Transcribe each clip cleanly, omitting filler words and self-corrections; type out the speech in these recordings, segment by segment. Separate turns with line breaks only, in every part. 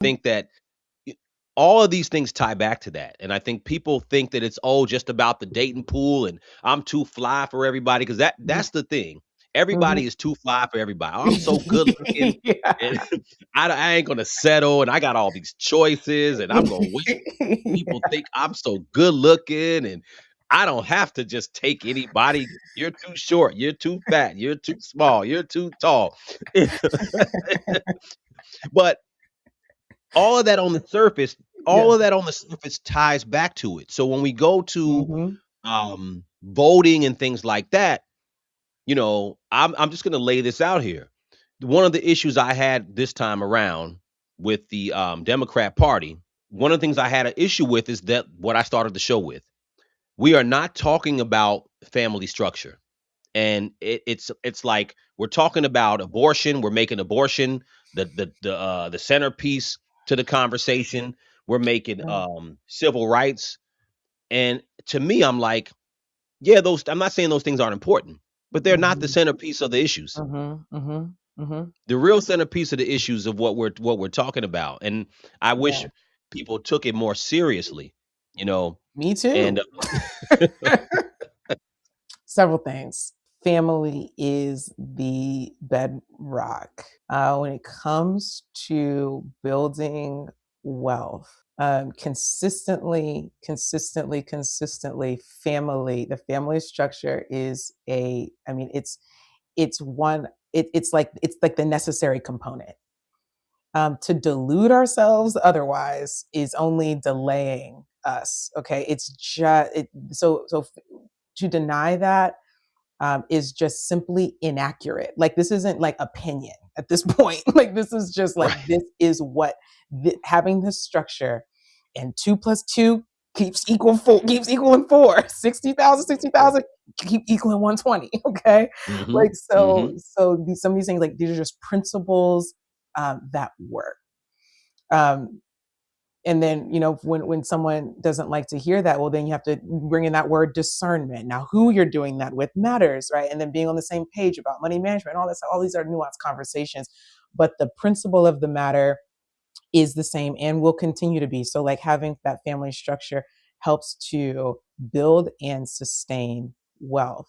think that y- all of these things tie back to that. And I think people think that it's just about the dating pool and I'm too fly for everybody because that's the thing.
Mhm.
Everybody is too fly for everybody. I'm so good looking
Yeah.
and I ain't gonna settle and I got all these choices and I'm gonna wait. People think I'm so good looking and I don't have to just take anybody. You're too short, you're too fat, you're too small, you're too tall. But all of that on the surface,
Yeah.
all of that on the surface ties back to it. So when we go to
Mhm.
voting and things like that, I'm just going to lay this out here. One of the issues I had this time around with the Democrat Party, one of the things I had an issue with is that what I started the show with. We are not talking about family structure, and it's like we're talking about abortion. We're making abortion the centerpiece to the conversation. We're making
Right.
civil rights, and to me, I'm like, yeah, those. I'm not saying those things aren't important, but they're not the
Mhm.
centerpiece of the issues.
Mhm. Mhm. Mhm.
The real centerpiece of the issues of what we're talking about, and I wish
Yeah.
people took it more seriously, you know.
Me
And
too. Several things. Family is the bedrock. When it comes to building wealth, consistently, the family structure is I mean, it's one, it's like the necessary component. To delude ourselves otherwise is only delaying us. Okay, it's just so to deny that is just simply inaccurate. Like this isn't like opinion at this point. Like this is just like
right,
this is what having this structure and 2 plus 2 keeps equaling 4. 60,000 keep equaling 120. Okay,
hmm
like
hmm
some of these things, like these are just principles that work. Um, and then when someone doesn't like to hear that, well, then you have to bring in that word discernment. Now who you're doing that with matters, right? And then being on the same page about money management, all these are nuanced conversations, but the principle of the matter is the same and will continue to be. So like having that family structure helps to build and sustain wealth.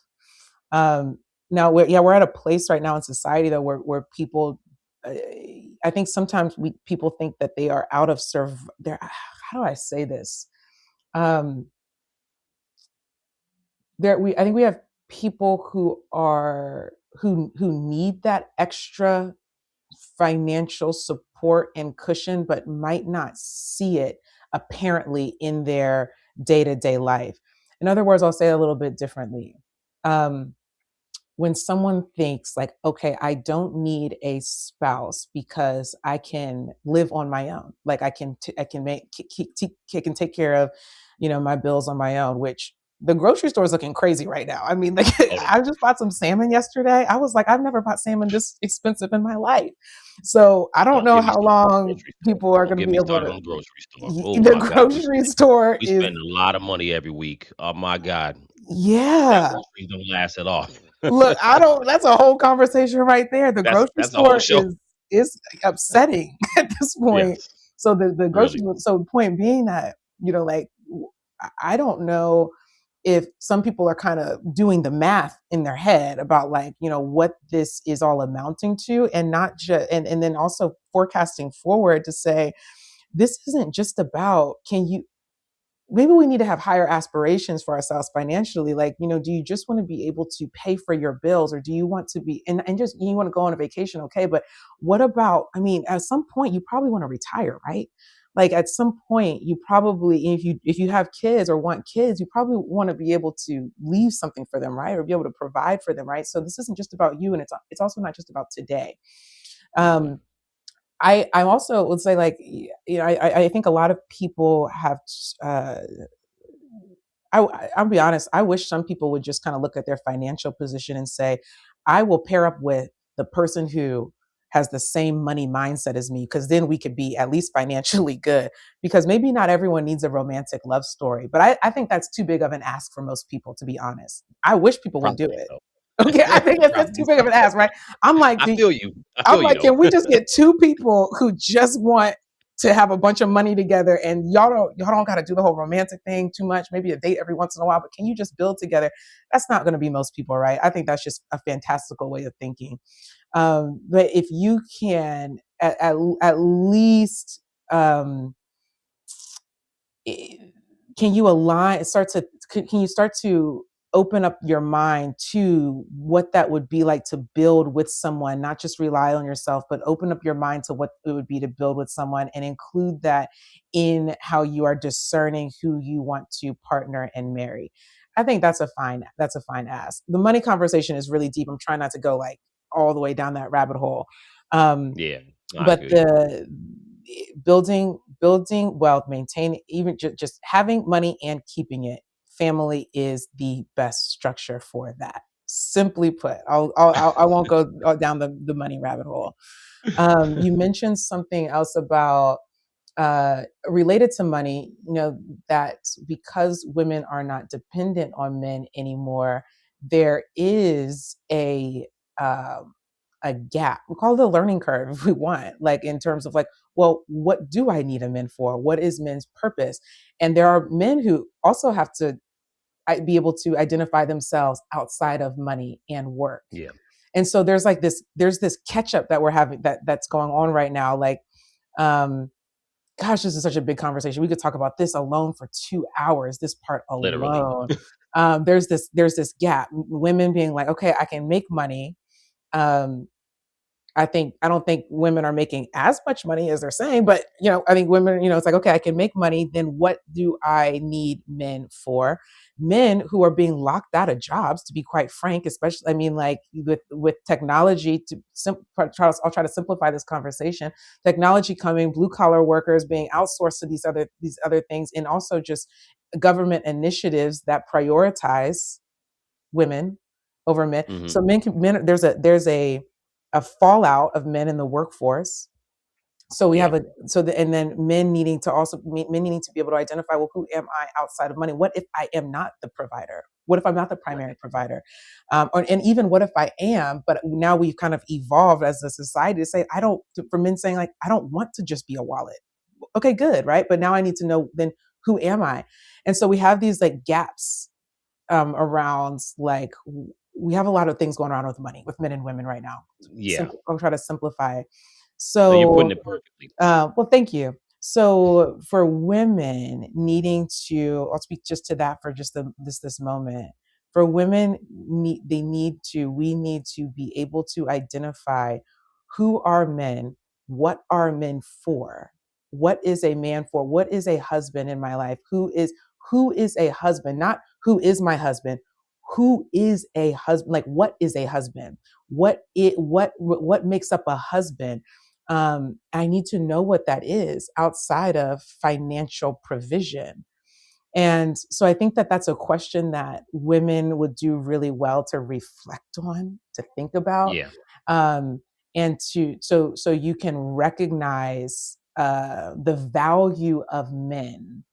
um, Now we're at a place right now in society though where people, uh, I think sometimes people think that they are out of serve. There, how do I say this? Um, I think we have people who need that extra financial support and cushion, but might not see it apparently in their day to day life. In other words, I'll say it a little bit differently. Um, when someone thinks like, okay, I don't need a spouse because I can live on my own, like I can I can take care of my bills on my own, which the grocery store is looking crazy right now. I mean, like
Oh yeah.
I just bought some salmon yesterday. I was like, I've never bought salmon this expensive in my life. So I don't
Don't
know
get me
how
started on the
long
grocery store.
people are
Don't
going to
get
be
me
able
started
to.
on the grocery store. Oh
The
my God,
grocery store
we
is,
spend a lot of money every week. Oh my God, that
yeah.
groceries don't last at all.
Look, I don't. That's a whole conversation right there. The
that's
grocery
that's a whole
store
show.
is upsetting at this point.
Yes,
So the grocery
really.
store. So point being that like I don't know if some people are kind of doing the math in their head about like what this is all amounting to, and not just and then also forecasting forward to say this isn't just about can you maybe we need to have higher aspirations for ourselves financially. Like do you just want to be able to pay for your bills, or do you want to be and just you want to go on a vacation? Okay, but what about, I mean, at some point you probably want to retire, right? Like at some point you probably, if you have kids or want kids, you probably want to be able to leave something for them, right? Or be able to provide for them, right? So this isn't just about you, and it's also not just about today.
Mhm.
I also would say, like, I think a lot of people have uh I'll be honest. I wish some people would just kind of look at their financial position and say, I will pair up with the person who has the same money mindset as me, because then we could be at least financially good. Because maybe not everyone needs a romantic love story, but I think that's too big of an ask for most people, to be honest. I wish people would do
Probably
it.
so.
Okay, I think that's too
Probably
big of
so.
an ask, right? I'm like,
I feel you. I
I'm
feel you
like,
though.
can we just get two people who just want to have a bunch of money together, and y'all don't got to do the whole romantic thing too much, maybe a date every once in a while, but can you just build together? That's not going to be most people, right? I think that's just a fantastical way of thinking. But if you can at least, um, can you align start to can you start to open up your mind to what that would be like to build with someone, not just rely on yourself, but open up your mind to what it would be to build with someone, and include that in how you are discerning who you want to partner and marry. I think that's a fine ask. The money conversation is really deep. I'm trying not to go like all the way down that rabbit hole. um,
Yeah, I
but
agree.
the building wealth, maintaining, even just having money and keeping it, family is the best structure for that. Simply put, I won't go down the money rabbit hole. You mentioned something else about, related to money, that because women are not dependent on men anymore, there is um, a gap. We call it a learning curve if we want, like in terms of like, well, what do I need a man for? What is men's purpose? And there are men who also have to be able to identify themselves outside of money and work.
Yeah.
And so there's this catch up that we're having, that's going on right now. Like, um, gosh, this is such a big conversation. We could talk about this alone for 2 hours, this part
Literally.
alone. There's this gap. Women being like, okay, I can make money. Um, I don't think women are making as much money as they're saying, but I think women, it's like, okay, I can make money. Then what do I need men for? Men who are being locked out of jobs, to be quite frank, especially, I mean, like with technology, I'll try to simplify this conversation. Technology coming, blue collar workers being outsourced to these other things, and also just government initiatives that prioritize women over men.
Hmm.
So men, there's a fallout of men in the workforce. So we
Yeah.
have a so the, and then men needing to be able to identify, well, who am I outside of money? What if I am not the provider? What if I'm not the primary
Right.
provider? And even what if I am? But now we've kind of evolved as a society to say, I don't. For men saying like, I don't want to just be a wallet. Okay, good, right? But now I need to know, then who am I? And so we have these like gaps, around like, we have a lot of things going on with money with men and women right now.
Yeah.
I'll try to simplify.
No, you're putting
So,
it perfectly.
well, thank you. So for women needing to, I'll speak just to that for just this moment. For women, we need to be able to identify who are men, what are men for, what is a man for, what is a husband in my life, who is a husband, not who is my husband, who is a husband, like what is a husband, what makes up a husband. I need to know what that is outside of financial provision. And so I think that that's a question that women would do really well to reflect on, to think about,
Yeah.
um, and so you can recognize, the value of men.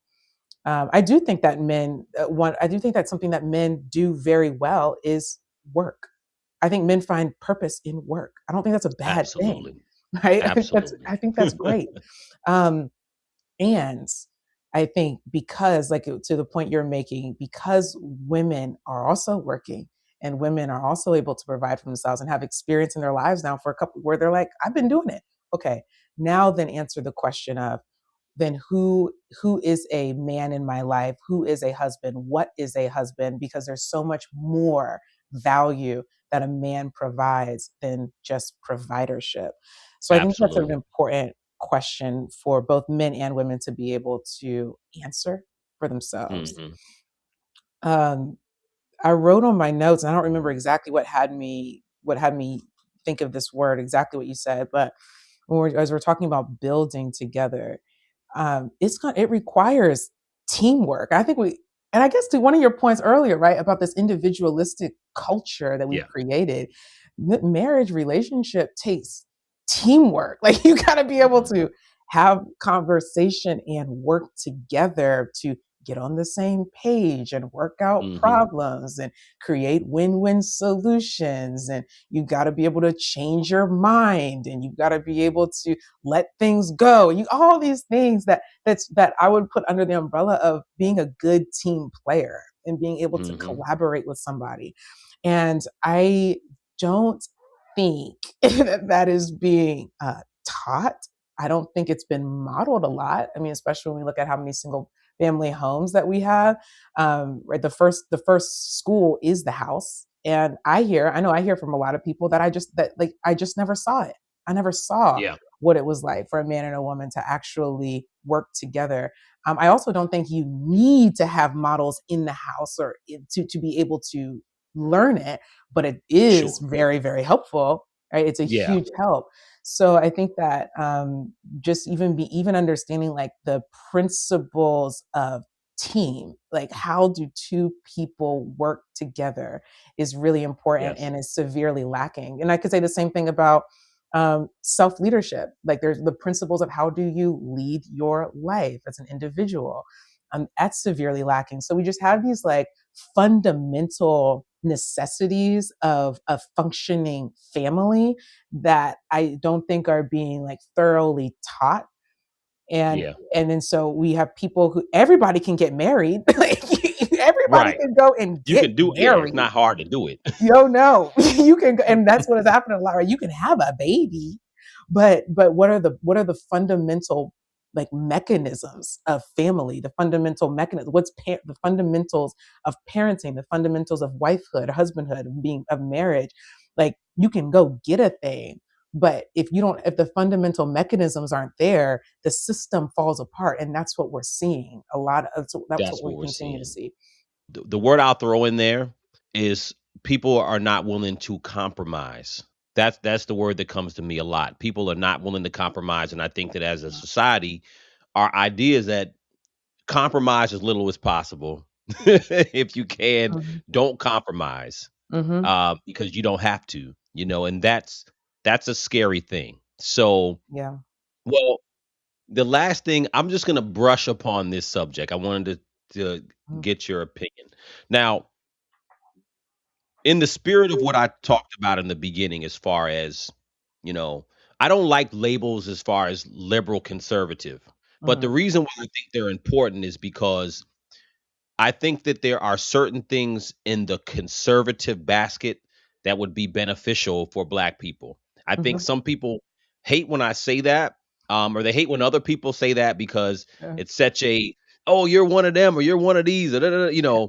I do think that men want. I do think that something that men do very well is work. I think men find purpose in work. I don't think that's a bad thing,
Absolutely.
right? I think that's
Absolutely.
I think that's great. Um, and I think because, like, to the point you're making, because women are also working and women are also able to provide for themselves and have experience in their lives now for a couple, where they're like, I've been doing it. Okay, now then answer the question of, then who is a man in my life? Who is a husband? What is a husband? Because there's so much more value that a man provides than just providership. So I think that's an
Absolutely.
important question for both men and women to be able to answer for themselves.
Hmm.
Um, I wrote on my notes, and I don't remember exactly what had me think of this word, exactly what you said, but as we're talking about building together, it requires teamwork. I think and I guess to one of your points earlier, right, about this individualistic culture that we've
Yeah.
created, marriage relationship takes teamwork. Like, you got to be able
Hmm.
to have conversation and work together to get on the same page and work out
Mhm.
problems and create win-win solutions. And you've got to be able to change your mind, and you've got to be able to let things go. You all these things that I would put under the umbrella of being a good team player and being able to
Mhm.
collaborate with somebody. And I don't think that is being taught. I don't think it's been modeled a lot. I mean, especially when we look at how many single family homes that we have. Right, the first school is the house, and I hear from a lot of people that I just never saw it. I never saw
Yeah.
what it was like for a man and a woman to actually work together. I also don't think you need to have models in the house or to be able to learn it, but it is
Sure.
very, very helpful. Right, it's a
Yeah.
huge help. So I think that just even understanding like the principles of team, like how do two people work together, is really important
Yes.
and is severely lacking. And I could say the same thing about self leadership. Like there's the principles of how do you lead your life as an individual. That's severely lacking. So we just have these like fundamental necessities of a functioning family that I don't think are being like thoroughly taught. and
Yeah.
and then so we have people who everybody can get married. Like everybody
Right.
can go and
You
get
can do, yeah, it's
married.
not hard to do it.
Yo, no, you can, and that's what is happening a lot. Right, you can have a baby, but what are the fundamental like mechanisms of family, the fundamental mechanism, the fundamentals of parenting, the fundamentals of wifehood, husbandhood, of marriage. Like you can go get a thing, but if the fundamental mechanisms aren't there, the system falls apart, and that's what we're seeing a lot of. So that's what
That's
we
what we're
continue to
seeing.
see.
The word I'll throw in there is people are not willing to compromise. That's the word that comes to me a lot. People are not willing to compromise, and I think that as a society, our idea is that compromise as little as possible. If you can,
Mhm.
don't compromise,
Mhm.
because you don't have to, and that's a scary thing. So,
Yeah.
well, the last thing I'm just gonna brush upon this subject. I wanted to
Mhm.
get your opinion. Now, in the spirit of what I talked about in the beginning, as far as, you know, I don't like labels as far as liberal conservative. But the
Mhm.
reason why I think they're important is because I think that there are certain things in the conservative basket that would be beneficial for black people. I think
Mhm.
some people hate when I say that, or they hate when other people say that because
Yeah.
it's such a, oh, you're one of them or you're one of these, or da, da, da,